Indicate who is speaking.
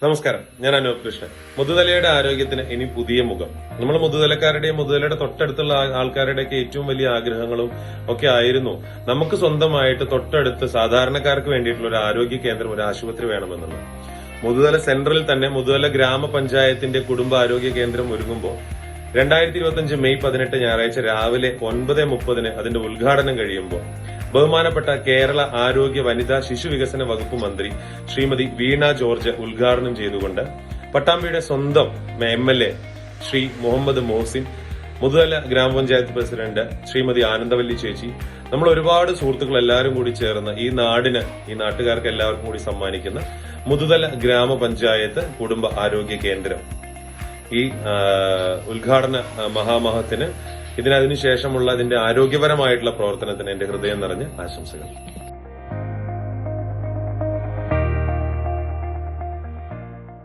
Speaker 1: നമസ്കാരം, ഞാൻ അനൂപ് കൃഷ്ണൻ. മുതുതലയുടെ ആരോഗ്യത്തിന് ഇനി പുതിയ മുഖം. നമ്മൾ മുതുതലക്കാരുടെയും മുതുതലയുടെ തൊട്ടടുത്തുള്ള ആൾക്കാരുടെയൊക്കെ ഏറ്റവും വലിയ ആഗ്രഹങ്ങളും ഒക്കെ ആയിരുന്നു നമുക്ക് സ്വന്തമായിട്ട് തൊട്ടടുത്ത് സാധാരണക്കാർക്ക് വേണ്ടിയിട്ടുള്ള ഒരു ആരോഗ്യ കേന്ദ്രം, ഒരു ആശുപത്രി വേണമെന്നുള്ളത്. മുതുതല സെൻട്രലിൽ തന്നെ മുതുതല ഗ്രാമപഞ്ചായത്തിന്റെ കുടുംബാരോഗ്യ കേന്ദ്രം ഒരുങ്ങുമ്പോൾ 2025 മെയ് 18 ഞായറാഴ്ച രാവിലെ 9:30 അതിന്റെ ഉദ്ഘാടനം കഴിയുമ്പോൾ ബഹുമാനപ്പെട്ട കേരള ആരോഗ്യ വനിതാ ശിശു വികസന വകുപ്പ് മന്ത്രി ശ്രീമതി വീണ ജോർജ് ഉദ്ഘാടനം ചെയ്തുകൊണ്ട് പട്ടാമ്പിയുടെ സ്വന്തം MLA ശ്രീ മുഹമ്മദ് മോഹസിൻ, മുതുതല ഗ്രാമപഞ്ചായത്ത് പ്രസിഡന്റ് ശ്രീമതി ആനന്ദവല്ലി ചേച്ചി, നമ്മൾ ഒരുപാട് സുഹൃത്തുക്കൾ എല്ലാവരും കൂടി ചേർന്ന് ഈ നാട്ടുകാർക്ക് എല്ലാവർക്കും കൂടി സമ്മാനിക്കുന്ന മുതുതല ഗ്രാമപഞ്ചായത്ത് കുടുംബ ആരോഗ്യ കേന്ദ്രം, ഈ ഉദ്ഘാടന മഹാമഹത്തിന് അതിനുശേഷമുള്ള അതിന്റെ ആരോഗ്യപരമായിട്ടുള്ള പ്രവർത്തനത്തിന് എന്റെ ഹൃദയം നിറഞ്ഞ ആശംസകൾ.